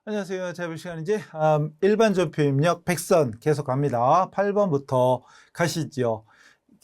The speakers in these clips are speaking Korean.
안녕하세요. 자, 볼 시간 이제 일반 전표 입력 100선 계속 갑니다. 8번부터 가시죠.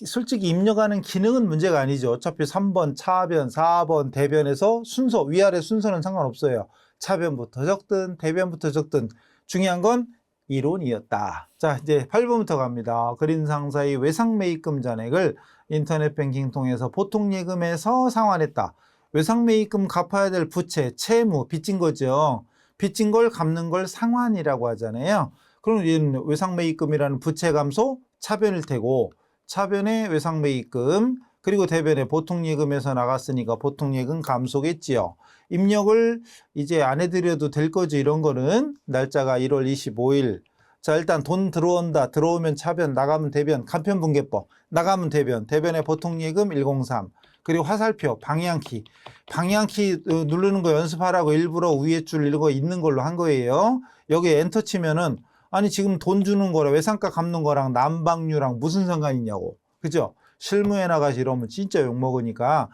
솔직히 입력하는 기능은 문제가 아니죠. 어차피 3번 차변, 4번 대변에서 순서, 위아래 순서는 상관없어요. 차변부터 적든 대변부터 적든 중요한 건 이론이었다. 자, 이제 8번부터 갑니다. 그린 상사의 외상매입금 잔액을 인터넷 뱅킹 통해서 보통예금에서 상환했다. 외상매입금 갚아야 될 부채, 채무, 빚진 거죠. 빚진 걸 갚는 걸 상환이라고 하잖아요. 그럼 이 외상매입금이라는 부채 감소 차변일 테고, 차변의 외상매입금 그리고 대변의 보통예금에서 나갔으니까 보통예금 감소겠지요. 입력을 이제 안 해드려도 될 거지. 이런 거는 날짜가 1월 25일. 자, 일단 돈 들어온다. 들어오면 차변, 나가면 대변, 간편분계법. 나가면 대변, 대변의 보통예금 103. 그리고 화살표, 방향키. 방향키 누르는 거 연습하라고 일부러 위에 줄 이런 거 있는 걸로 한 거예요. 여기 엔터 치면은 아니 지금 돈 주는 거랑 외상가 갚는 거랑 난방료랑 무슨 상관이 있냐고. 그죠? 실무에 나가시 이러면 진짜 욕먹으니까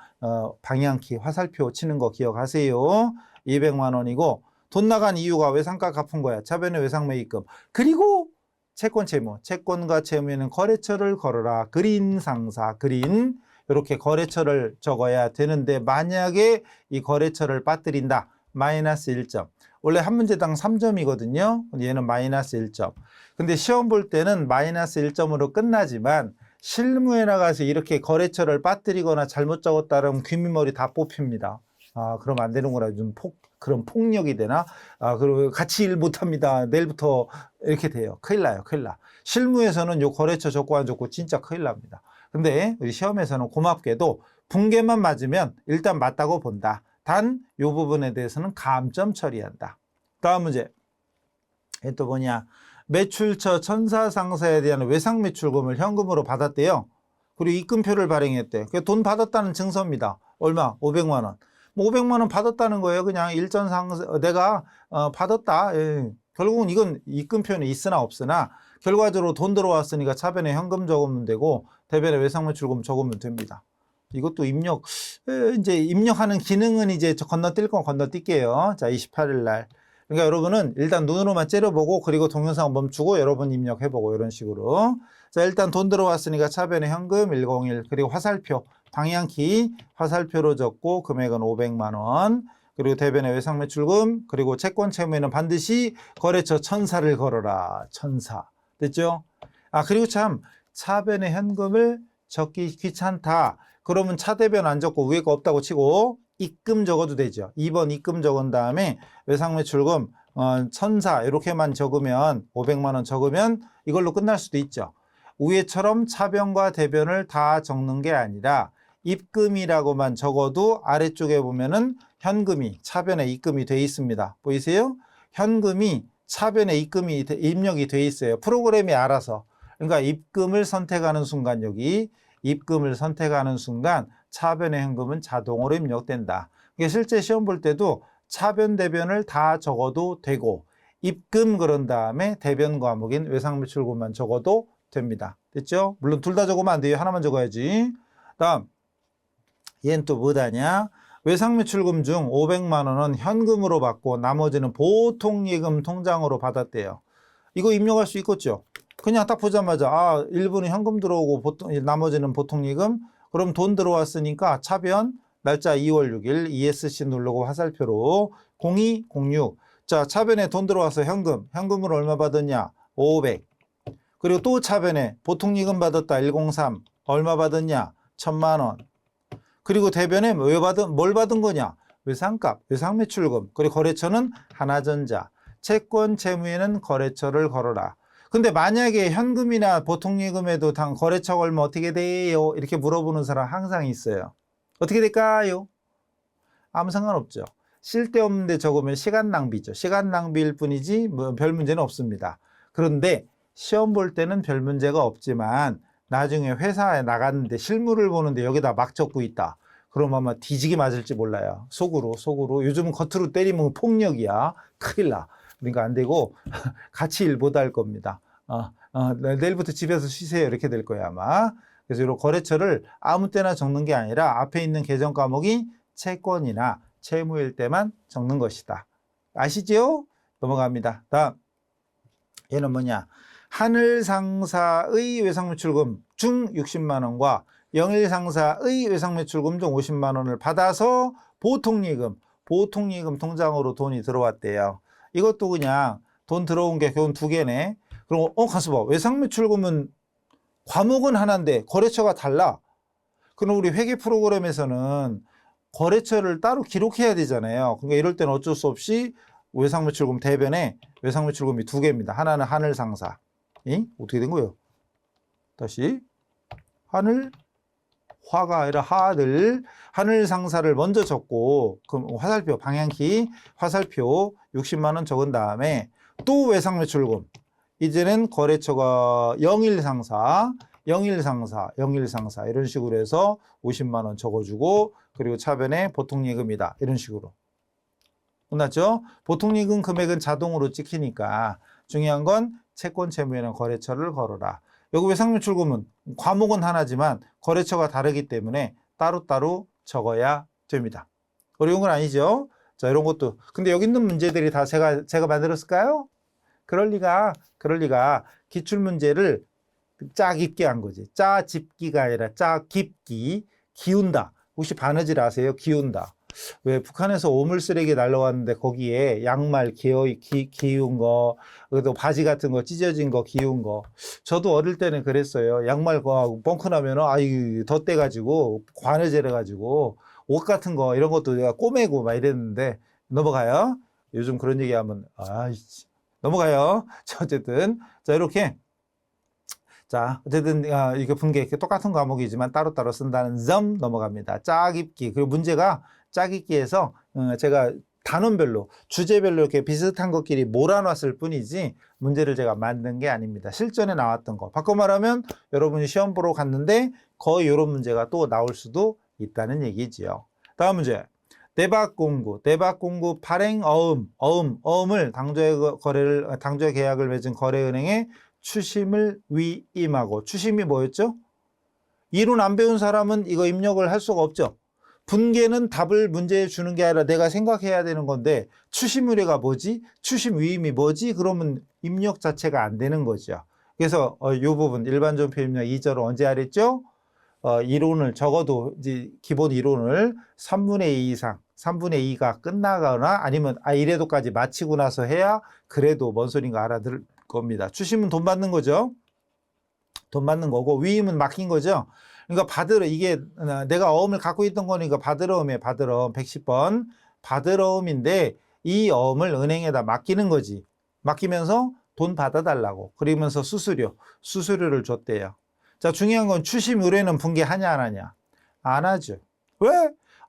방향키 화살표 치는 거 기억하세요. 200만 원이고 돈 나간 이유가 외상가 갚은 거야. 차변의 외상매입금. 그리고 채권 채무. 채권과 채무에는 거래처를 걸어라. 그린 상사. 그린. 이렇게 거래처를 적어야 되는데 만약에 이 거래처를 빠뜨린다. 마이너스 1점. 원래 한 문제당 3점이거든요. 얘는 마이너스 1점. 근데 시험 볼 때는 마이너스 1점으로 끝나지만 실무에 나가서 이렇게 거래처를 빠뜨리거나 잘못 적었다면 귀미머리 다 뽑힙니다. 아, 그럼 안 되는구나. 좀 그럼 폭력이 되나? 아, 그리고 같이 일 못합니다. 내일부터 이렇게 돼요. 큰일 나요. 큰일 나. 실무에서는 요 거래처 적고 안 적고 진짜 큰일 납니다. 근데 우리 시험에서는 고맙게도 붕괴만 맞으면 일단 맞다고 본다. 단 이 부분에 대해서는 감점 처리한다. 다음 문제. 또 뭐냐. 매출처 천사상사에 대한 외상매출금을 현금으로 받았대요. 그리고 입금표를 발행했대. 돈 받았다는 증서입니다. 얼마? 500만 원. 뭐 500만 원 받았다는 거예요. 그냥 일전상 내가 받았다. 예. 결국은 이건 입금표는 있으나 없으나 결과적으로 돈 들어왔으니까 차변에 현금 적으면 되고 대변에 외상매출금 적으면 됩니다. 이것도 입력, 이제 입력하는 기능은 이제 건너뛸 건 건너뛸게요. 자, 28일 날. 그러니까 여러분은 일단 눈으로만 째려보고 그리고 동영상 멈추고 여러분 입력해보고 이런 식으로. 자, 일단 돈 들어왔으니까 차변에 현금 101 그리고 화살표, 방향키 화살표로 적고 금액은 500만 원. 그리고 대변에 외상매출금 그리고 채권 채무에는 반드시 거래처 천사를 걸어라. 천사. 됐죠? 아, 그리고 참 차변에 현금을 적기 귀찮다. 그러면 차대변 안 적고 위에 거 없다고 치고 입금 적어도 되죠. 2번 입금 적은 다음에 외상매출금 천사 이렇게만 적으면 500만 원 적으면 이걸로 끝날 수도 있죠. 위에처럼 차변과 대변을 다 적는 게 아니라 입금이라고만 적어도 아래쪽에 보면은 현금이 차변에 입금이 돼 있습니다. 보이세요? 현금이 차변에 입력이 돼 있어요. 프로그램이 알아서. 그러니까 입금을 선택하는 순간 여기 입금을 선택하는 순간 차변의 현금은 자동으로 입력된다. 이게 실제 시험 볼 때도 차변 대변을 다 적어도 되고 입금 그런 다음에 대변 과목인 외상매출금만 적어도 됩니다. 됐죠? 물론 둘 다 적으면 안 돼요. 하나만 적어야지. 다음 얘는 또 뭐다냐? 외상매출금 중 500만 원은 현금으로 받고 나머지는 보통예금 통장으로 받았대요. 이거 입력할 수 있겠죠? 그냥 딱 보자마자 아, 일부는 현금 들어오고 나머지는 보통예금. 그럼 돈 들어왔으니까 차변 날짜 2월 6일 ESC 누르고 화살표로 0206. 자, 차변에 돈 들어와서 현금으로 얼마 받았냐? 500. 그리고 또 차변에 보통예금 받았다 103. 얼마 받았냐? 1000만 원. 그리고 대변에 뭘 받은 거냐? 외상값, 외상매출금. 그리고 거래처는 하나전자. 채권 채무에는 거래처를 걸어라. 근데 만약에 현금이나 보통예금에도 당 거래처 걸면 어떻게 돼요? 이렇게 물어보는 사람 항상 있어요. 어떻게 될까요? 아무 상관없죠. 쓸데없는데 적으면 시간 낭비죠. 시간 낭비일 뿐이지 뭐 별 문제는 없습니다. 그런데 시험 볼 때는 별 문제가 없지만 나중에 회사에 나갔는데 실무를 보는데 여기다 막 적고 있다. 그럼 아마 뒤지게 맞을지 몰라요. 속으로. 요즘은 겉으로 때리면 폭력이야. 큰일 나. 그러니까 안 되고 같이 일 못 할 겁니다. 내일부터 집에서 쉬세요. 이렇게 될 거예요 아마. 그래서 이런 거래처를 아무 때나 적는 게 아니라 앞에 있는 계정 과목이 채권이나 채무일 때만 적는 것이다. 아시죠? 넘어갑니다. 다음 얘는 뭐냐? 하늘상사의 외상매출금 중 60만 원과 영일상사의 외상매출금 중 50만 원을 받아서 보통예금 통장으로 돈이 들어왔대요. 이것도 그냥 돈 들어온 게 돈 두 개네. 그럼 가서 봐. 외상매출금은 과목은 하나인데 거래처가 달라. 그럼 우리 회계 프로그램에서는 거래처를 따로 기록해야 되잖아요. 그러니까 이럴 때는 어쩔 수 없이 외상매출금 대변에 외상매출금이 두 개입니다. 하나는 하늘상사. 어떻게 된 거예요? 다시 화가 아니라 하늘상사를 먼저 적고 그럼 화살표 방향키 화살표 60만 원 적은 다음에 또 외상매출금 이제는 거래처가 영일상사 이런 식으로 해서 50만 원 적어주고 그리고 차변에 보통예금이다 이런 식으로 끝났죠? 보통예금 금액은 자동으로 찍히니까 중요한 건 채권 채무에는 거래처를 걸어라. 여기 외상매출금은 과목은 하나지만 거래처가 다르기 때문에 따로따로 적어야 됩니다. 어려운 건 아니죠? 자, 이런 것도. 근데 여기 있는 문제들이 다 제가 만들었을까요? 그럴 리가. 기출문제를 짜깁기 한 거지. 짜집기가 아니라 짜깁기. 기운다. 혹시 바느질 아세요? 기운다. 왜 북한에서 오물쓰레기 날라왔는데 거기에 양말 기운 거, 그래도 바지 같은 거 찢어진 거 기운 거. 저도 어릴 때는 그랬어요. 양말 거 뻥크 나면은 아이 덧대가지고 관여제래가지고 옷 같은 거 이런 것도 내가 꼬매고 막 이랬는데 넘어가요. 요즘 그런 얘기하면 넘어가요. 자, 어쨌든 자 이렇게. 자, 어쨌든 이게 분계 똑같은 과목이지만 따로따로 쓴다는 점 넘어갑니다. 짜깁기. 그리고 문제가 짜깁기에서 제가 단원별로 주제별로 이렇게 비슷한 것끼리 몰아놨을 뿐이지 문제를 제가 만든 게 아닙니다. 실전에 나왔던 거. 바꿔 말하면 여러분이 시험 보러 갔는데 거의 이런 문제가 또 나올 수도 있다는 얘기지요. 다음 문제. 대박공구 발행 어음을 당조의 계약을 맺은 거래은행에 추심을 위임하고 추심이 뭐였죠? 이론 안 배운 사람은 이거 입력을 할 수가 없죠. 분계는 답을 문제에 주는 게 아니라 내가 생각해야 되는 건데 추심 의뢰가 뭐지? 추심 위임이 뭐지? 그러면 입력 자체가 안 되는 거죠. 그래서 이 부분 일반전표 입력 2절을 언제 하랬죠? 이론을 적어도 이제 기본 이론을 3분의 2 이상 3분의 2가 끝나거나 아니면 이래도까지 마치고 나서 해야 그래도 뭔 소린가 알아들 겁니다. 추심은 돈 받는 거죠. 돈 받는 거고 위임은 맡긴 거죠. 그러니까 받으러 이게 내가 어음을 갖고 있던 거니까 받으러음에 받으러음 110번 받으러음인데 이 어음을 은행에다 맡기는 거지. 맡기면서 돈 받아달라고. 그러면서 수수료를 줬대요. 자, 중요한 건 추심 의뢰는 분계하냐 안 하냐? 안 하죠. 왜?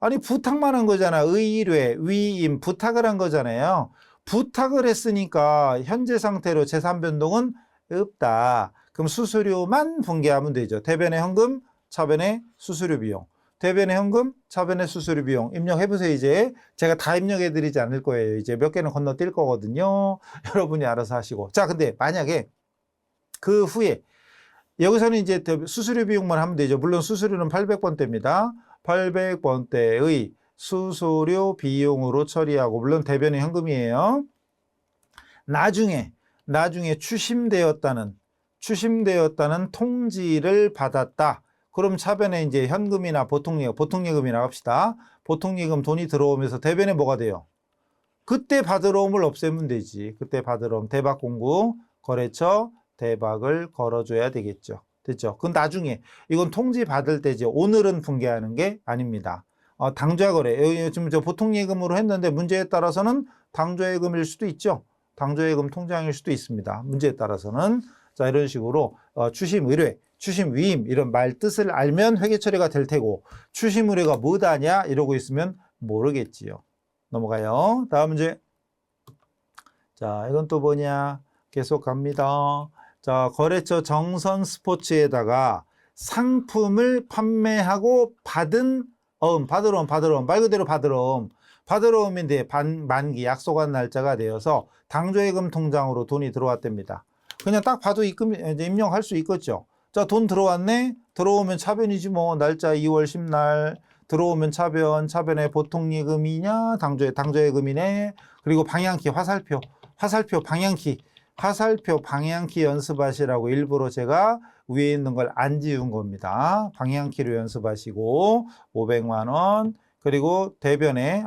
아니 부탁만 한 거잖아. 의뢰, 위임, 부탁을 한 거잖아요. 부탁을 했으니까 현재 상태로 재산 변동은 없다. 그럼 수수료만 분계하면 되죠. 대변의 현금, 차변의 수수료 비용. 대변의 현금, 차변의 수수료 비용. 입력해보세요, 이제. 제가 다 입력해드리지 않을 거예요. 이제 몇 개는 건너뛸 거거든요. 여러분이 알아서 하시고. 자, 근데 만약에 그 후에 여기서는 이제 수수료 비용만 하면 되죠. 물론 수수료는 800번대입니다. 800번대의 수수료 비용으로 처리하고 물론 대변의 현금이에요. 나중에 추심되었다는 통지를 받았다. 그럼 차변에 이제 현금이나 보통예금이나 합시다. 보통예금 돈이 들어오면서 대변에 뭐가 돼요? 그때 받으러옴을 없애면 되지. 그때 받으러옴 대박공구 거래처 대박을 걸어줘야 되겠죠. 됐죠? 그건 나중에 이건 통지 받을 때지. 오늘은 분계하는 게 아닙니다. 당좌거래 지금 보통예금으로 했는데 문제에 따라서는 당좌예금일 수도 있죠. 당좌예금 통장일 수도 있습니다. 문제에 따라서는 자 이런 식으로 추심 의뢰, 추심 위임 이런 말 뜻을 알면 회계 처리가 될 테고 추심 의뢰가 뭐다냐 이러고 있으면 모르겠지요. 넘어가요. 다음 문제. 자 이건 또 뭐냐? 계속 갑니다. 자 거래처 정선 스포츠에다가 상품을 판매하고 받은 받으러옴 말 그대로 받으러옴인데 만기 약속한 날짜가 되어서 당조예금 통장으로 돈이 들어왔답니다. 그냥 딱 봐도 입력할 수 있겠죠. 자, 돈 들어왔네. 들어오면 차변이지 뭐. 날짜 2월 10날 들어오면 차변에 보통예금이냐 당조예금이네. 그리고 방향키 화살표 방향키 연습하시라고 일부러 제가 위에 있는 걸 안 지운 겁니다. 방향키로 연습하시고 500만 원. 그리고 대변에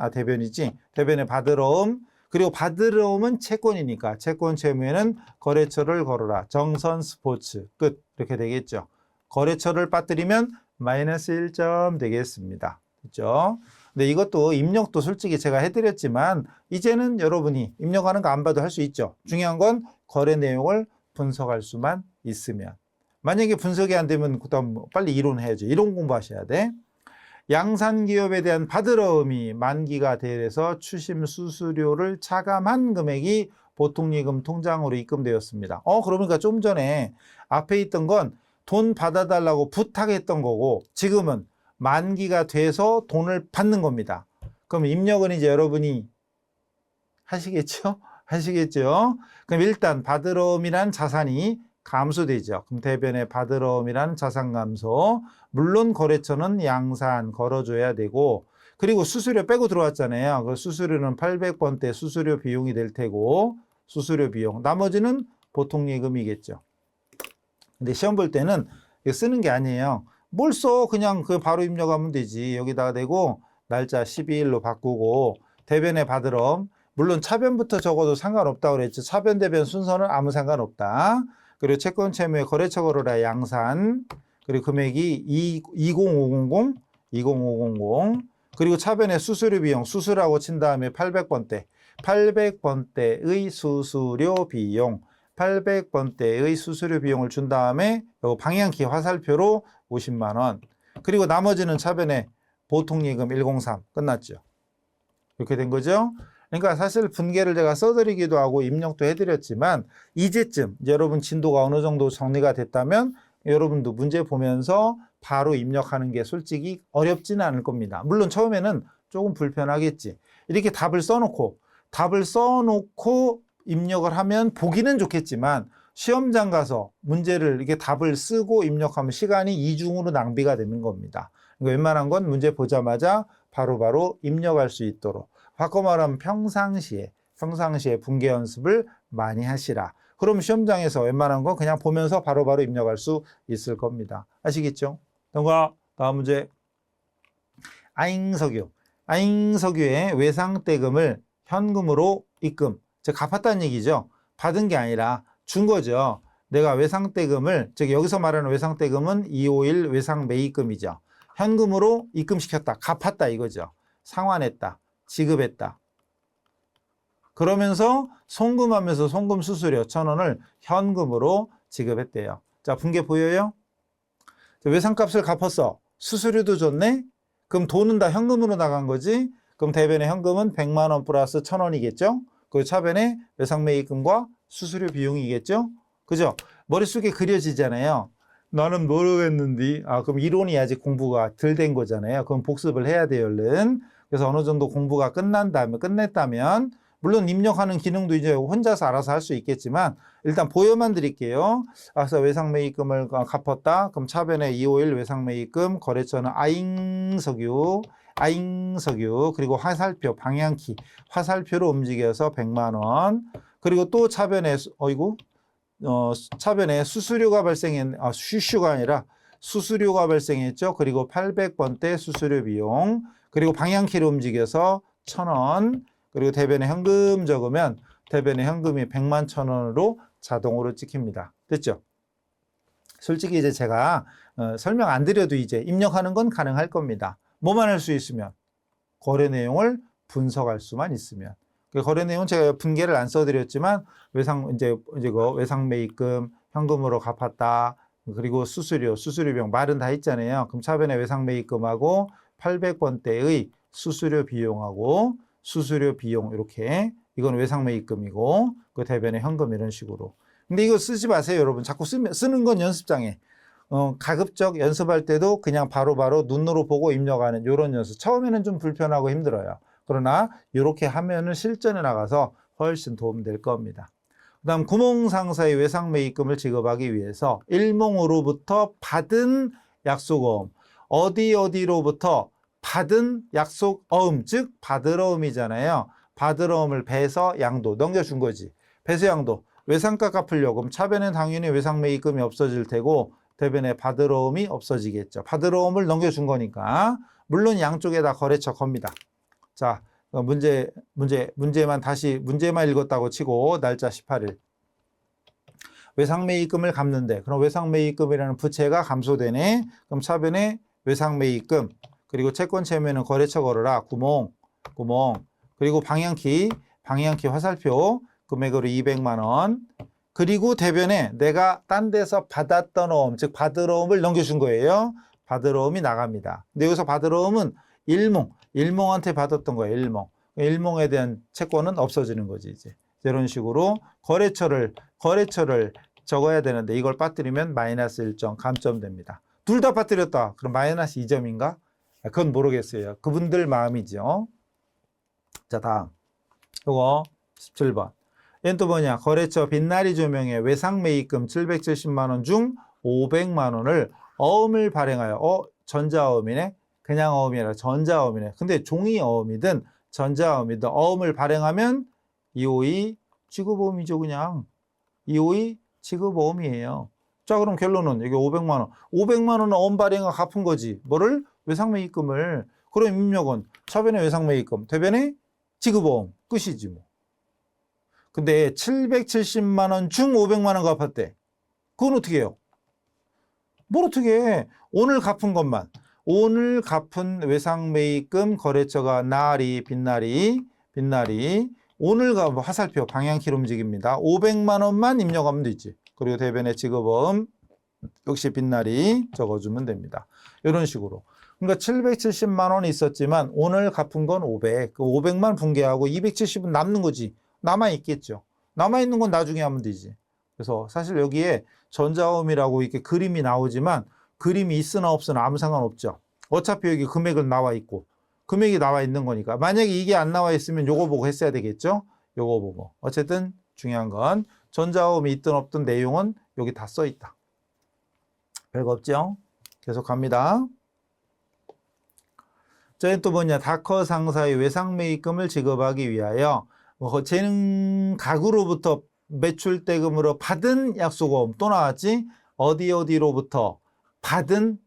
받으러옴. 그리고 받으러옴은 채권이니까 채권 채무에는 거래처를 걸어라. 정선 스포츠 끝. 이렇게 되겠죠. 거래처를 빠뜨리면 마이너스 1점 되겠습니다. 그렇죠? 근데 이것도 입력도 솔직히 제가 해드렸지만 이제는 여러분이 입력하는 거 안 봐도 할 수 있죠. 중요한 건 거래 내용을 분석할 수만 있으면. 만약에 분석이 안 되면 그다음 빨리 이론해야죠. 이론 공부하셔야 돼. 양산기업에 대한 받으러움이 만기가 돼서 추심 수수료를 차감한 금액이 보통예금 통장으로 입금되었습니다. 그러니까 좀 전에 앞에 있던 건 돈 받아달라고 부탁했던 거고 지금은 만기가 돼서 돈을 받는 겁니다. 그럼 입력은 이제 여러분이 하시겠죠? 하시겠죠? 그럼 일단 받으러움이란 자산이 감소되죠. 그럼 대변에 받으러움이란 자산 감소. 물론 거래처는 양산 걸어줘야 되고 그리고 수수료 빼고 들어왔잖아요. 그 수수료는 800번대 수수료 비용이 될 테고 수수료 비용. 나머지는 보통예금이겠죠. 근데 시험 볼 때는 쓰는 게 아니에요. 뭘 써? 그냥 그 바로 입력하면 되지. 여기다가 대고 날짜 12일로 바꾸고 대변에 받으럼. 물론 차변부터 적어도 상관없다고 그랬죠. 차변 대변 순서는 아무 상관없다. 그리고 채권 채무에 거래처 걸어라 양산. 그리고 금액이 20500 그리고 차변에 수수료 비용 수수라고 친 다음에 800번대의 수수료 비용 800번대의 수수료 비용을 준 다음에 방향키 화살표로 50만 원. 그리고 나머지는 차변에 보통예금 103 끝났죠. 이렇게 된 거죠. 그러니까 사실 분계를 제가 써드리기도 하고 입력도 해드렸지만 이제쯤 여러분 진도가 어느 정도 정리가 됐다면 여러분도 문제 보면서 바로 입력하는 게 솔직히 어렵지는 않을 겁니다. 물론 처음에는 조금 불편하겠지. 이렇게 답을 써놓고 입력을 하면 보기는 좋겠지만 시험장 가서 문제를 이렇게 답을 쓰고 입력하면 시간이 이중으로 낭비가 되는 겁니다. 웬만한 건 문제 보자마자 바로바로 입력할 수 있도록 바꿔 말하면 평상시에 분계 연습을 많이 하시라. 그럼 시험장에서 웬만한 건 그냥 보면서 바로바로 입력할 수 있을 겁니다. 아시겠죠? 다음 문제. 아잉석유의 외상대금을 현금으로 입금. 즉 갚았다는 얘기죠. 받은 게 아니라 준 거죠. 내가 외상대금을, 즉 여기서 말하는 외상대금은 251 외상매입금이죠. 현금으로 입금시켰다. 갚았다 이거죠. 상환했다. 지급했다. 그러면서 송금하면서 송금 수수료 1,000원을 현금으로 지급했대요. 자, 분계 보여요? 외상값을 갚았어. 수수료도 줬네? 그럼 돈은 다 현금으로 나간 거지? 그럼 대변의 현금은 100만 원 플러스 1,000원이겠죠? 그 차변에 외상매입금과 수수료 비용이겠죠? 그죠? 머릿속에 그려지잖아요. 나는 모르겠는데. 그럼 이론이 아직 공부가 덜 된 거잖아요. 그럼 복습을 해야 돼요, 얼른. 그래서 어느 정도 공부가 끝냈다면, 물론 입력하는 기능도 이제 혼자서 알아서 할 수 있겠지만, 일단 보여만 드릴게요. 그래서 외상매입금을 갚았다. 그럼 차변에 251 외상매입금, 거래처는 아잉석유, 그리고 화살표, 방향키, 화살표로 움직여서 100만 원. 그리고 또 차변에, 차변에 수수료가 슈슈가 아니라 수수료가 발생했죠. 그리고 800번대 수수료 비용. 그리고 방향키로 움직여서 1,000원. 그리고 대변에 현금 적으면 대변에 현금이 100만 1,000원으로 자동으로 찍힙니다. 됐죠? 솔직히 이제 제가 설명 안 드려도 이제 입력하는 건 가능할 겁니다. 뭐만 할 수 있으면 거래 내용을 분석할 수만 있으면. 그 거래 내용은 제가 분계를 안 써드렸지만 외상매입금 현금으로 갚았다. 그리고 수수료 비용 말은 다 있잖아요. 그럼 차변에 외상매입금하고 800번대의 수수료 비용하고 수수료 비용 이렇게 이건 외상매입금이고 그 대변에 현금 이런 식으로. 근데 이거 쓰지 마세요, 여러분. 자꾸 쓰는 건 연습장에. 가급적 연습할 때도 그냥 바로바로 눈으로 보고 입력하는 이런 연습. 처음에는 좀 불편하고 힘들어요. 그러나 이렇게 하면은 실전에 나가서 훨씬 도움될 겁니다. 그 다음 구몽상사의 외상매입금을 지급하기 위해서 일몽으로부터 받은 약속어음. 어디로부터 받은 약속어음, 즉 받으러음이잖아요. 받으러음을 배서 양도 넘겨준 거지. 배수양도 외상가 갚으려고 그럼 차변에 당연히 외상매입금이 없어질 테고 대변에 받으러움이 없어지겠죠. 받으러움을 넘겨준 거니까 물론 양쪽에 다 거래처 겁니다. 자, 문제만 읽었다고 치고 날짜 18일. 외상매입금을 갚는데 그럼 외상매입금이라는 부채가 감소되네. 그럼 차변에 외상매입금 그리고 채권 채무에는 거래처 걸어라. 구멍 그리고 방향키 화살표 금액으로 200만 원 그리고 대변에 내가 딴 데서 받았던 어음 즉 받으러움을 넘겨준 거예요. 받으러움이 나갑니다. 근데 여기서 받으러움은 일몽한테 받았던 거예요. 일몽에 대한 채권은 없어지는 거지 이제. 이런 식으로 거래처를 적어야 되는데 이걸 빠뜨리면 마이너스 1점 감점됩니다. 둘 다 빠뜨렸다. 그럼 마이너스 2점인가? 그건 모르겠어요. 그분들 마음이죠. 자, 다음. 요거 17번. 얘는 또 뭐냐? 거래처 빛나리 조명에 외상매입금 770만 원 중 500만 원을 어음을 발행하여 전자어음이네? 그냥 어음이 아니라 전자어음이네. 근데 종이 어음이든 전자어음이든 어음을 발행하면 252 지급어음이죠 그냥. 252 지급어음이에요. 자 그럼 결론은 여기 500만 원. 500만 원은 어음 발행하 갚은 거지. 뭐를? 외상매입금을. 그럼 입력은 차변에 외상매입금, 대변에 지급어음. 끝이지 뭐. 근데 770만 원 중 500만 원 갚았대. 그건 어떻게 해요? 뭘 어떻게 해? 오늘 갚은 것만. 오늘 갚은 외상매입금 거래처가 빛나리 오늘 화살표 방향키로 움직입니다. 500만 원만 입력하면 되지. 그리고 대변에 지급어음 역시 빛나리 적어주면 됩니다. 이런 식으로. 그러니까 770만 원이 있었지만 오늘 갚은 건 500. 그 500만 분개하고 270은 남는 거지. 남아있겠죠. 남아있는 건 나중에 하면 되지. 그래서 사실 여기에 전자어음이라고 이렇게 그림이 나오지만 그림이 있으나 없으나 아무 상관없죠. 어차피 여기 금액은 나와 있고 금액이 나와 있는 거니까 만약에 이게 안 나와 있으면 요거 보고 했어야 되겠죠. 요거 보고. 어쨌든 중요한 건 전자어음이 있든 없든 내용은 여기 다 써 있다. 별거 없죠. 계속 갑니다. 저희 또 뭐냐? 다커 상사의 외상매입금을 지급하기 위하여 재능 가구로부터 매출대금으로 받은 약속어음 또 나왔지? 어디로부터 받은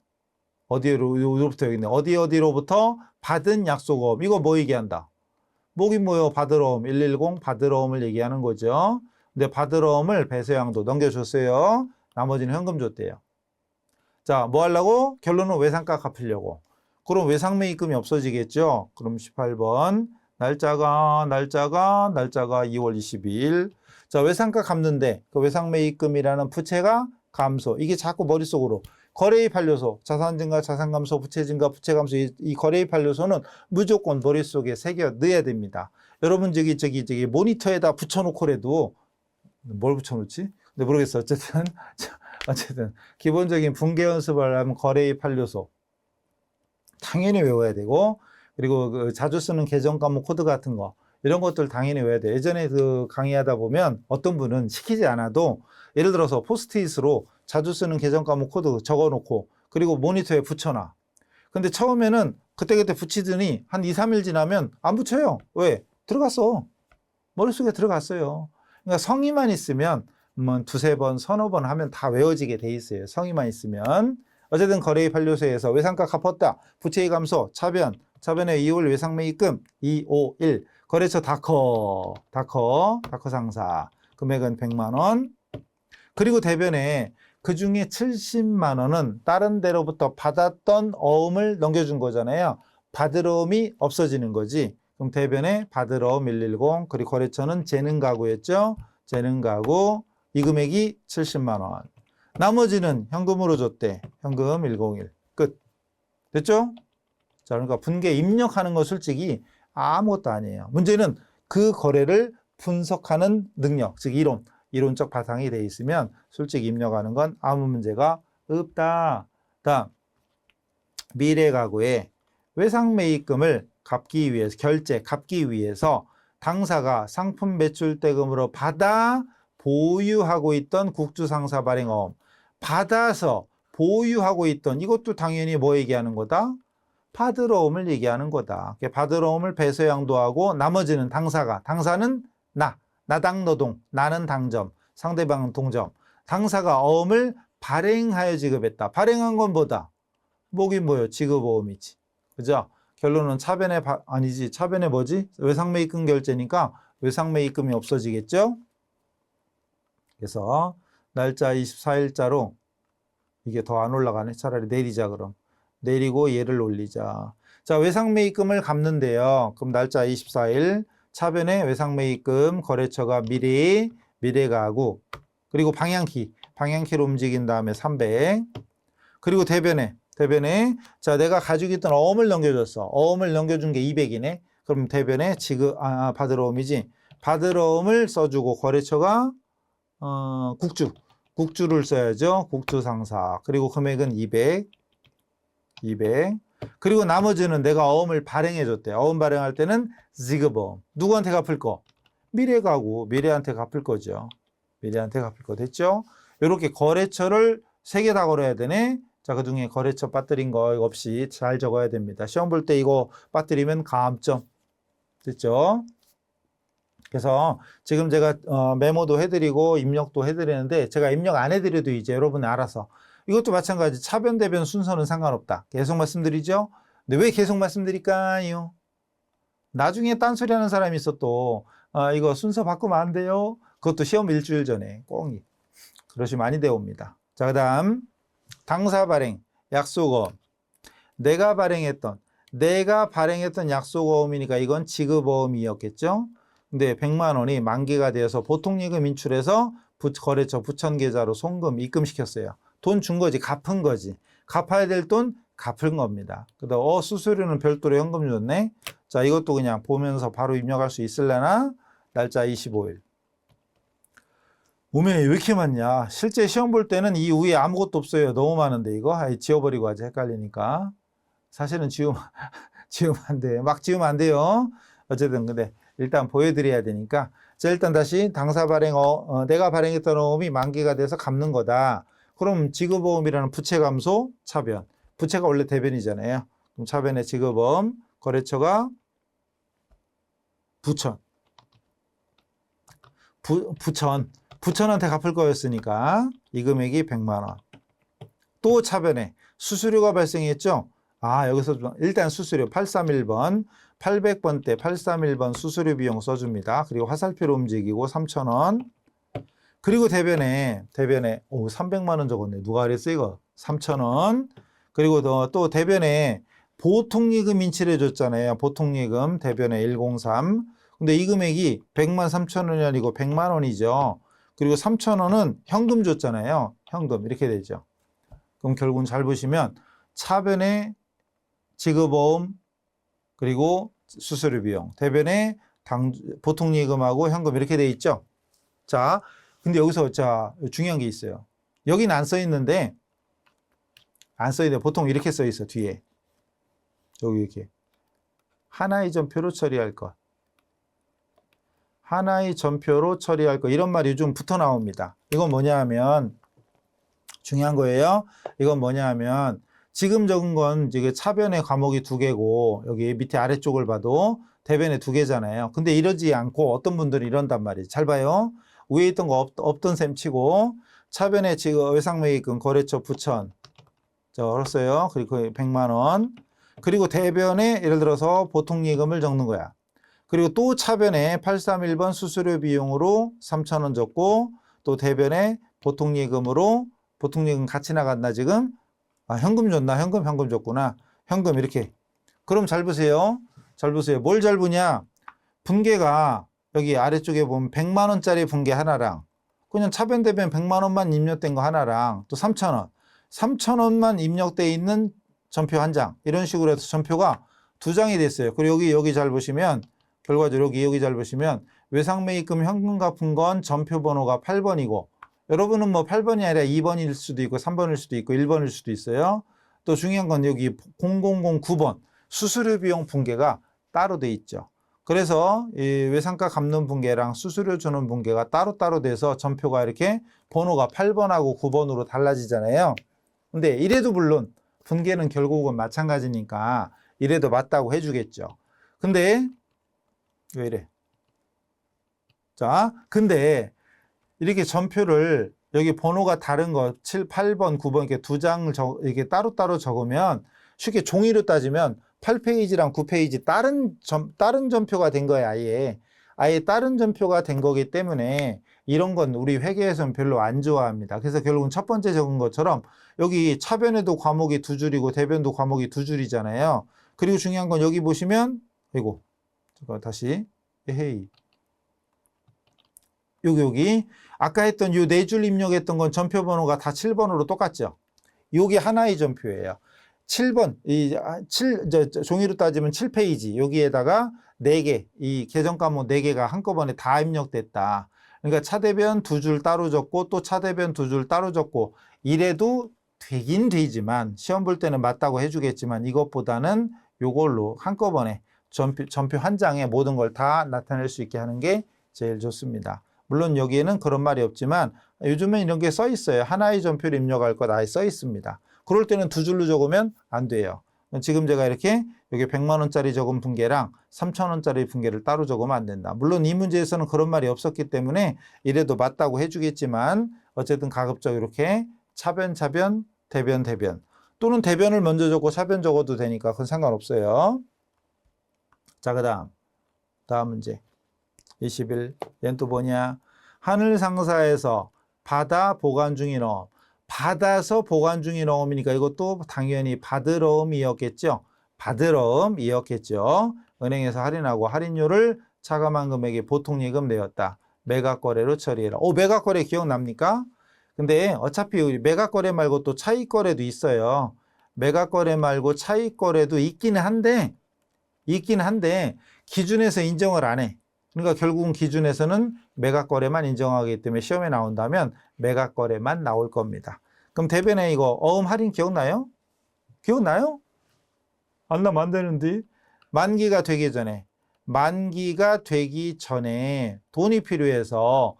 어디로부터 여기 있네. 어디로부터 받은 약속어음. 이거 뭐 얘기한다? 뭐긴 뭐요? 받으러움. 110 받으러움을 얘기하는 거죠. 근데 받으러움을 배수양도 넘겨줬어요. 나머지는 현금 줬대요. 자, 뭐 하려고? 결론은 외상가 갚으려고. 그럼 외상매입금이 없어지겠죠? 그럼 18번. 날짜가 2월 22일. 자, 외상가 갚는데 그 외상매입금이라는 부채가 감소. 이게 자꾸 머릿속으로 거래입 한료소, 자산 증가, 자산 감소, 부채 증가, 부채 감소 이 거래입 한료소는 무조건 머릿속에 새겨 넣어야 됩니다. 여러분 저기 모니터에다 붙여놓고라도 뭘 붙여놓지? 근데 모르겠어. 어쨌든 기본적인 분계 연습을 하면 거래입 한료소 당연히 외워야 되고 그리고 그 자주 쓰는 계정 과목 코드 같은 거 이런 것들 당연히 외워야 돼. 예전에 그 강의하다 보면 어떤 분은 시키지 않아도 예를 들어서 포스트잇으로 자주 쓰는 계정 과목 코드 적어놓고 그리고 모니터에 붙여놔. 근데 처음에는 그때그때 붙이더니 한 2, 3일 지나면 안 붙여요. 왜? 들어갔어. 머릿속에 들어갔어요. 그러니까 성의만 있으면 뭐 두세 번, 서너 번 하면 다 외워지게 돼 있어요. 성의만 있으면. 어쨌든 거래입 한료소에서 외상가 갚았다. 부채의 감소, 차변에 2월 외상매입금 251. 거래처 다커 상사. 금액은 100만 원. 그리고 대변에 그 중에 70만 원은 다른 데로부터 받았던 어음을 넘겨준 거잖아요. 받으러움이 없어지는 거지. 그럼 대변에 받으러움 110 그리고 거래처는 재능가구였죠. 재능가구 이 금액이 70만 원. 나머지는 현금으로 줬대. 현금 101 끝. 됐죠? 자, 그러니까 분계 입력하는 거 솔직히 아무것도 아니에요. 문제는 그 거래를 분석하는 능력, 즉 이론적 바탕이 돼 있으면 솔직히 입력하는 건 아무 문제가 없다. 다음, 미래 가구에 외상매입금을 갚기 위해서 갚기 위해서 당사가 상품 매출 대금으로 받아 보유하고 있던 국주상사 발행어음 받아서 보유하고 있던 이것도 당연히 뭐 얘기하는 거다? 받으러움을 얘기하는 거다. 받으러움을 배수양도하고 나머지는 당사는 나 나당노동, 나는 당점, 상대방은 동점. 당사가 어음을 발행하여 지급했다. 발행한 건 뭐다? 뭐긴 뭐요? 지급어음이지. 그죠? 결론은 아니지. 차변에 뭐지? 외상매입금 결제니까 외상매입금이 없어지겠죠? 그래서 날짜 24일자로 이게 더 안 올라가네. 차라리 내리자 그럼. 내리고 얘를 올리자. 자, 외상매입금을 갚는데요. 그럼 날짜 24일 차변에 외상매입금 거래처가 미래가구 그리고 방향키로 움직인 다음에 300 그리고 대변에 자 내가 가지고 있던 어음을 넘겨줬어. 어음을 넘겨준 게 200이네. 그럼 대변에 받을 어음이지. 받을 어음을 써주고 거래처가 국주를 써야죠. 국주상사. 그리고 금액은 200. 그리고 나머지는 내가 어음을 발행해줬대. 어음 발행할 때는 지급어음. 누구한테 갚을 거? 미래가구. 미래한테 갚을 거죠. 미래한테 갚을 거 됐죠? 이렇게 거래처를 3개 다 걸어야 되네. 자, 그중에 거래처 빠뜨린 거 없이 잘 적어야 됩니다. 시험 볼 때 이거 빠뜨리면 감점. 됐죠? 그래서 지금 제가 메모도 해드리고 입력도 해드리는데 제가 입력 안 해드려도 이제 여러분이 알아서 이것도 마찬가지 차변 대변 순서는 상관없다. 계속 말씀드리죠. 근데 왜 계속 말씀드릴까요? 나중에 딴소리 하는 사람이 있어 또 이거 순서 바꾸면 안 돼요. 그것도 시험 일주일 전에 꽁이 그러시면 많이 되옵니다. 자, 그 다음 당사 발행 약속어음 내가 발행했던 약속어음이니까 이건 지급어음이었겠죠. 근데 100만 원이 만기가 되어서 보통예금 인출해서 거래처 부천계좌로 송금 입금시켰어요. 돈 준 거지, 갚은 거지. 갚아야 될 돈 갚은 겁니다. 그다음 수수료는 별도로 현금 줬네. 자, 이것도 그냥 보면서 바로 입력할 수 있을려나? 날짜 25일. 오메 왜 이렇게 많냐? 실제 시험 볼 때는 이 위에 아무것도 없어요. 너무 많은데 이거 지워버리고 하지 헷갈리니까. 사실은 지우면 안 돼. 막 지우면 안 돼요. 어쨌든 근데 일단 보여드려야 되니까. 자, 일단 다시 당사 발행 내가 발행했던 어음이 만기가 돼서 갚는 거다. 그럼 지급어음이라는 부채 감소 차변. 부채가 원래 대변이잖아요. 그럼 차변의 지급어음 거래처가 부천한테 갚을 거였으니까 이 금액이 100만 원. 또 차변에 수수료가 발생했죠. 여기서 일단 수수료 831번 800번대 831번 수수료 비용 써줍니다. 그리고 화살표로 움직이고 3,000원. 그리고 대변에 300만 원 적었네. 누가 그랬어 이거? 3,000원. 그리고 또 대변에 보통예금 인출해 줬잖아요. 보통예금 대변에 103. 근데 이 금액이 100만 3천 원이 아니고 100만 원이죠. 그리고 3,000원은 현금 줬잖아요. 현금 이렇게 되죠. 그럼 결국은 잘 보시면 차변에 지급어음 그리고 수수료 비용 대변에 보통예금하고 현금 이렇게 돼 있죠. 자, 근데 여기서 중요한 게 있어요. 여기는 안 써 있는데 보통 이렇게 써 있어 뒤에 여기 이렇게 하나의 전표로 처리할 것. 하나의 전표로 처리할 것. 이런 말이 좀 붙어 나옵니다. 이건 뭐냐 하면 중요한 거예요. 이건 뭐냐 하면 지금 적은 건 이게 차변의 과목이 2개고 여기 밑에 아래쪽을 봐도 대변에 2개잖아요. 근데 이러지 않고 어떤 분들은 이런단 말이에요. 잘 봐요. 위에 있던 거 없던 셈 치고 차변에 지금 외상매입금 거래처 부천 걸었어요. 그리고 100만 원. 그리고 대변에 예를 들어서 보통예금을 적는 거야. 그리고 또 차변에 831번 수수료 비용으로 3,000원 적고 또 대변에 보통예금 같이 나갔나 지금? 현금 줬나? 현금 줬구나. 현금 이렇게. 그럼 잘 보세요. 뭘 잘 보냐? 분계가 여기 아래쪽에 보면 100만 원짜리 분계 하나랑 그냥 차변 대변 100만 원만 입력된 거 하나랑 또 3,000원. 3,000원만 입력돼 있는 전표 한 장. 이런 식으로 해서 전표가 2장이 됐어요. 그리고 여기 잘 보시면 결과적으로 여기 잘 보시면 외상매입금 현금 갚은 건 전표 번호가 8번이고 여러분은 뭐 8번이 아니라 2번일 수도 있고 3번일 수도 있고 1번일 수도 있어요. 또 중요한 건 여기 0009번 수수료 비용 분계가 따로 돼 있죠. 그래서 이 외상가 갚는 분계랑 수수료 주는 분계가 따로따로 돼서 전표가 이렇게 번호가 8번하고 9번으로 달라지잖아요. 근데 이래도 물론 분계는 결국은 마찬가지니까 이래도 맞다고 해주겠죠. 근데 왜 이래? 자, 근데 이렇게 전표를 여기 번호가 다른 거 7, 8번, 9번 이렇게 두 장을 이렇게 따로따로 적으면 쉽게 종이로 따지면 8페이지랑 9페이지 다른 전표가 된 거예요, 아예. 아예 다른 전표가 된 거기 때문에 이런 건 우리 회계에서는 별로 안 좋아합니다. 그래서 결국은 첫 번째 적은 것처럼 여기 차변에도 과목이 두 줄이고 대변도 과목이 두 줄이잖아요. 그리고 중요한 건 여기 보시면, 이거, 잠깐 다시, 헤이. 여기 아까 했던 요 네 줄 입력했던 건 전표 번호가 다 7번으로 똑같죠. 요게 하나의 전표예요. 7번, 종이로 따지면 7페이지. 여기에다가 4개, 이 계정 과목 4개가 한꺼번에 다 입력됐다. 그러니까 차대변 두 줄 따로 적고 또 차대변 두 줄 따로 적고 이래도 되긴 되지만 시험 볼 때는 맞다고 해주겠지만 이것보다는 요걸로 한꺼번에 전표 한 장에 모든 걸 다 나타낼 수 있게 하는 게 제일 좋습니다. 물론 여기에는 그런 말이 없지만 요즘엔 이런 게 써 있어요. 하나의 전표를 입력할 것 아예 써 있습니다. 그럴 때는 두 줄로 적으면 안 돼요. 지금 제가 이렇게 여기 100만 원짜리 적은 분계랑 3천 원짜리 분계를 따로 적으면 안 된다. 물론 이 문제에서는 그런 말이 없었기 때문에 이래도 맞다고 해주겠지만 어쨌든 가급적 이렇게 차변, 대변 또는 대변을 먼저 적고 차변 적어도 되니까 그건 상관없어요. 자, 다음 문제 21. 얘는 또 뭐냐? 하늘 상사에서 받아 보관 중인 어음. 받아서 보관 중인 어음이니까 이것도 당연히 받을 어음이었겠죠. 받을 어음이었겠죠. 은행에서 할인하고 할인료를 차감한 금액의 보통 예금 내었다. 매각거래로 처리해라. 매각거래 기억납니까? 근데 어차피 우리 매각거래 말고 또 차익거래도 있어요. 매각거래 말고 차익거래도 있기는 한데 기준에서 인정을 안 해. 그러니까 결국은 기준에서는 매각거래만 인정하기 때문에 시험에 나온다면 매각거래만 나올 겁니다. 그럼 대변에 이거 어음 할인 기억나요? 기억나요? 안 나면 안 되는데. 만기가 되기 전에 돈이 필요해서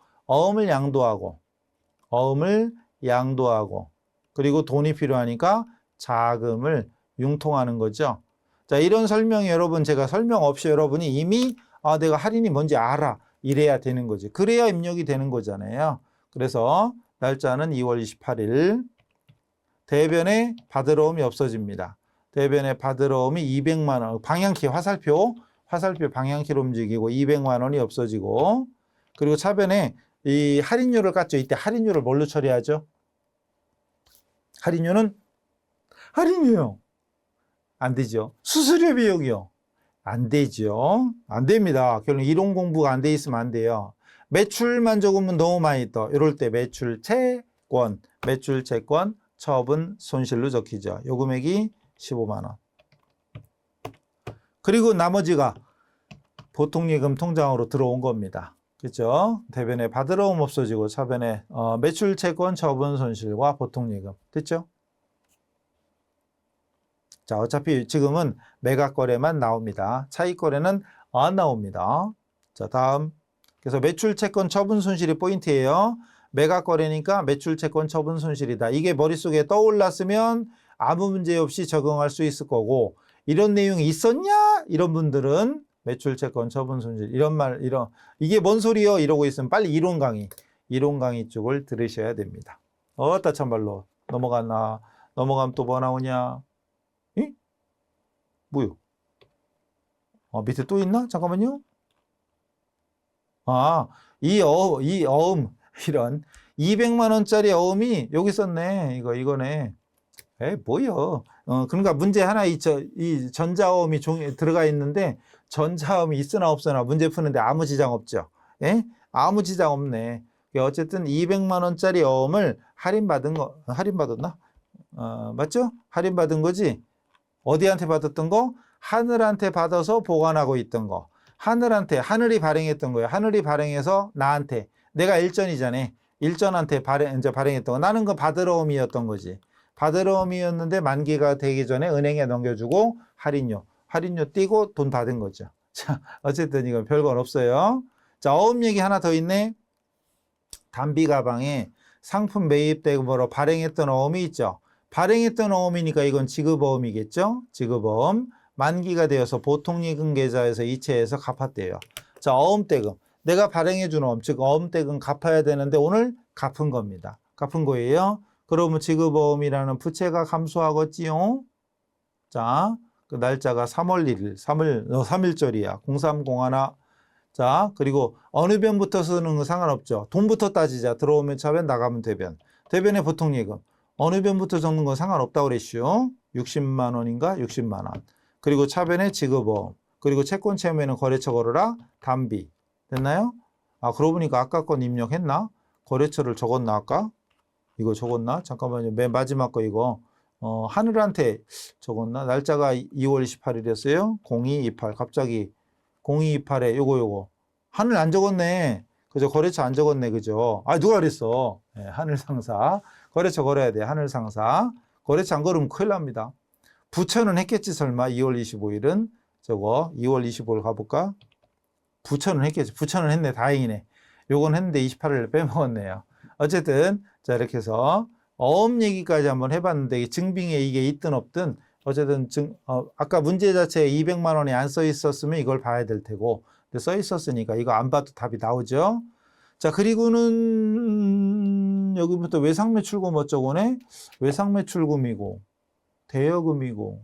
어음을 양도하고 그리고 돈이 필요하니까 자금을 융통하는 거죠. 자, 이런 설명이 여러분 제가 설명 없이 여러분이 이미 내가 할인이 뭔지 알아. 이래야 되는 거지. 그래야 입력이 되는 거잖아요. 그래서 날짜는 2월 28일. 대변에 받으러옴이 없어집니다. 대변에 받으러옴이 200만 원. 방향키 화살표 방향키로 움직이고 200만 원이 없어지고 그리고 차변에 이 할인료를 깠죠. 이때 할인료를 뭘로 처리하죠? 할인료요. 안 되죠. 수수료 비용이요. 안 되죠. 안 됩니다. 결국 이론 공부가 안 돼 있으면 안 돼요. 매출만 적으면 너무 많이 떠. 이럴 때 매출채권, 처분 손실로 적히죠. 요 금액이 15만 원. 그리고 나머지가 보통예금 통장으로 들어온 겁니다. 그렇죠? 대변에 받으러옴 없어지고 차변에 매출채권, 처분 손실과 보통예금. 됐죠? 자, 어차피 지금은 매각거래만 나옵니다. 차익거래는 안 나옵니다. 자, 다음. 그래서 매출채권 처분 손실이 포인트예요. 매각거래니까 매출채권 처분 손실이다. 이게 머릿속에 떠올랐으면 아무 문제 없이 적용할 수 있을 거고 이런 내용이 있었냐? 이런 분들은 매출채권 처분 손실 이게 뭔 소리요? 이러고 있으면 빨리 이론 강의 쪽을 들으셔야 됩니다. 참말로 넘어가면 또 뭐 나오냐? 뭐요? 밑에 또 있나? 잠깐만요. 이 어음, 이런 200만 원짜리 어음이 여기 있었네. 이거네. 뭐요? 그러니까 문제 하나 이 전자어음이 들어가 있는데 전자어음이 있으나 없으나 문제 푸는데 아무 지장 없죠. 예? 아무 지장 없네. 어쨌든 200만 원짜리 어음을 할인받았나? 맞죠? 할인받은 거지? 어디한테 받았던 거? 하늘한테 받아서 보관하고 있던 거. 하늘이 발행했던 거예요. 하늘이 발행해서 나한테. 내가 일전이잖아. 일전한테 발행했던 거. 나는 그 받으러옴이었던 거지. 받으러옴이었는데 만기가 되기 전에 은행에 넘겨주고 할인료 띄고 돈 받은 거죠. 자, 어쨌든 이건 별건 없어요. 자, 어음 얘기 하나 더 있네. 담비 가방에 상품 매입 대금으로 발행했던 어음이 있죠. 발행했던 어음이니까 이건 지급어음이겠죠. 지급어음. 만기가 되어서 보통예금 계좌에서 이체해서 갚았대요. 자, 어음대금. 내가 발행해준 어음, 즉 어음댁은 갚아야 되는데 오늘 갚은 겁니다. 갚은 거예요. 그러면 지급어음이라는 부채가 감소하겠지요. 자, 그 날짜가 3월 1일, 3일절이야. 0301. 자, 그리고 어느 변부터 쓰는 거 상관없죠. 돈부터 따지자. 들어오면 차변, 나가면 대변. 대변의 보통예금. 어느 변부터 적는 건 상관없다고 그랬슈. 60만 원인가? 60만 원. 그리고 차변의 지급어음. 그리고 채권 채무에는 거래처 걸어라. 단비. 됐나요? 아, 그러고 보니까 아까 건 입력했나? 거래처를 적었나, 아까? 이거 적었나? 잠깐만요. 맨 마지막 거 이거. 하늘한테 적었나? 날짜가 2월 28일이었어요. 0228. 갑자기 0228에 요거. 하늘 안 적었네. 그죠? 거래처 안 적었네. 그죠? 아, 누가 그랬어? 네, 하늘 상사. 거래처 걸어야 돼. 하늘 상사. 거래처 안 걸으면 큰일 납니다. 부처는 했겠지, 설마. 2월 25일은. 저거 2월 25일 가볼까? 부처는 했겠지. 부처는 했네. 다행이네. 요건 했는데 28일 빼먹었네요. 어쨌든 자, 이렇게 해서 어음 얘기까지 한번 해봤는데 증빙에 이게 있든 없든 어쨌든 아까 문제 자체에 200만 원이 안 써 있었으면 이걸 봐야 될 테고 근데 써 있었으니까 이거 안 봐도 답이 나오죠. 자, 그리고는 여기부터 외상매출금 어쩌고네. 외상매출금이고 대여금이고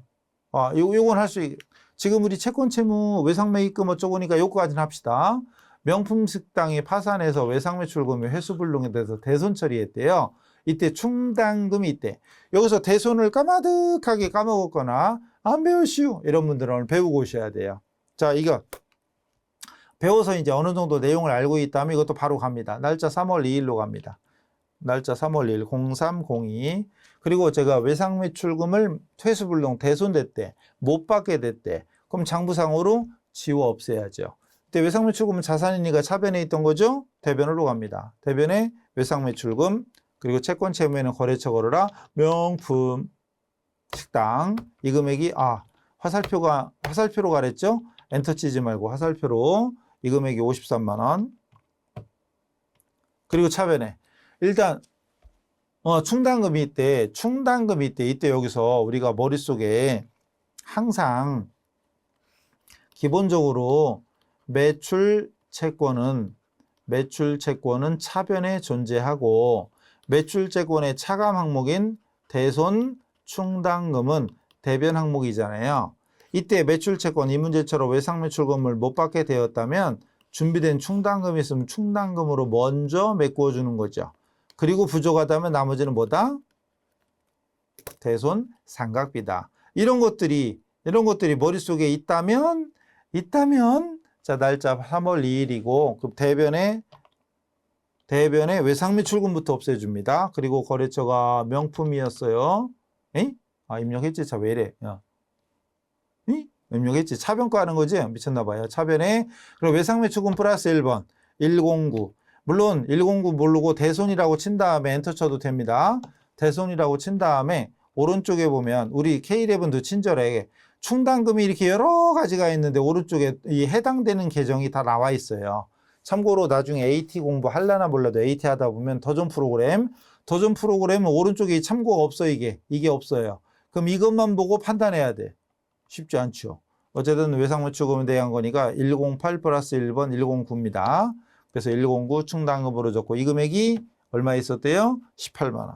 요건 할 수 지금 우리 채권채무 외상매입금 어쩌고니까 요거까지는 합시다. 명품 식당이 파산해서 외상매출금이 회수불능에 대해서 대손 처리했대요. 이때 충당금이 있대. 여기서 대손을 까마득하게 까먹었거나 안 배우시오 이런 분들은 오늘 배우고 오셔야 돼요. 자, 이거 배워서 이제 어느 정도 내용을 알고 있다면 이것도 바로 갑니다. 날짜 3월 2일로 갑니다. 날짜 3월 2일 0302. 그리고 제가 외상매출금을 회수불능 대손됐대. 못 받게 됐대. 그럼 장부상으로 지워 없애야죠. 그때 외상매출금은 자산이니까 차변에 있던 거죠. 대변으로 갑니다. 대변에 외상매출금 그리고 채권 채무에는 거래처 걸어라. 명품 식당 이 금액이 화살표로 가랬죠. 엔터 치지 말고 화살표로 이 금액이 53만 원. 그리고 차변에 일단 충당금이 있대. 이때 여기서 우리가 머릿속에 항상 기본적으로 매출 채권은 차변에 존재하고 매출 채권의 차감 항목인 대손 충당금은 대변 항목이잖아요. 이때 매출 채권 이 문제처럼 외상매출금을 못 받게 되었다면 준비된 충당금이 있으면 충당금으로 먼저 메꾸어 주는 거죠. 그리고 부족하다면 나머지는 뭐다? 대손 상각비다. 이런 것들이 머릿속에 있다면 자, 날짜 3월 2일이고 그 대변에 외상매출금부터 없애줍니다. 그리고 거래처가 명품이었어요. 에이? 입력했지? 자, 왜 이래? 입력했지? 차변과 하는 거지? 미쳤나봐요. 차변에 그리고 외상매출금 플러스 1번 109. 물론 109 모르고 대손이라고 친 다음에 엔터 쳐도 됩니다. 대손이라고 친 다음에 오른쪽에 보면 우리 K11도 친절하게 충당금이 이렇게 여러 가지가 있는데 오른쪽에 이 해당되는 계정이 다 나와 있어요. 참고로 나중에 AT 공부하려나 몰라도 AT 하다 보면 더존 프로그램은 오른쪽에 참고가 없어. 이게 없어요. 그럼 이것만 보고 판단해야 돼. 쉽지 않죠. 어쨌든 외상매출금에 대한 거니까 108 플러스 1번 109입니다. 그래서 109 충당금으로 적고 이 금액이 얼마 있었대요? 18만 원.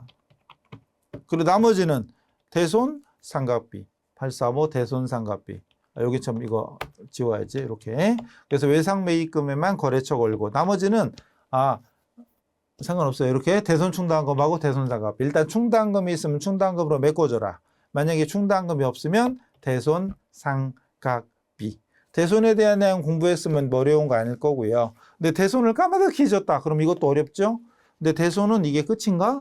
그리고 나머지는 대손 상각비 835 대손 상각비. 여기 참 이거 지워야지 이렇게. 그래서 외상매입금에만 거래처 걸고 나머지는 상관없어요. 이렇게 대손 충당금하고 대손 상각비. 일단 충당금이 있으면 충당금으로 메꿔줘라. 만약에 충당금이 없으면 대손 상각비. 대손에 대한 내용 공부했으면 어려운 거 아닐 거고요. 근데 대손을 까마득히 잊었다. 그럼 이것도 어렵죠? 근데 대손은 이게 끝인가?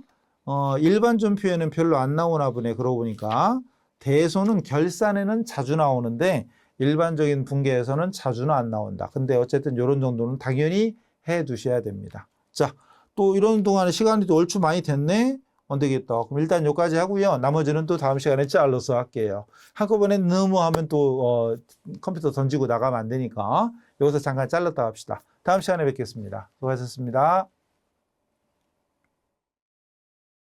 일반전 표현은 별로 안 나오나 보네. 그러고 보니까. 대손은 결산에는 자주 나오는데 일반적인 분계에서는 자주는 안 나온다. 근데 어쨌든 이런 정도는 당연히 해 두셔야 됩니다. 자, 또 이런 동안에 시간이 또 얼추 많이 됐네? 안 되겠다. 그럼 일단 여기까지 하고요. 나머지는 또 다음 시간에 잘라서 할게요. 한꺼번에 너무 하면 또 컴퓨터 던지고 나가면 안 되니까 여기서 잠깐 잘랐다 합시다. 다음 시간에 뵙겠습니다. 수고하셨습니다.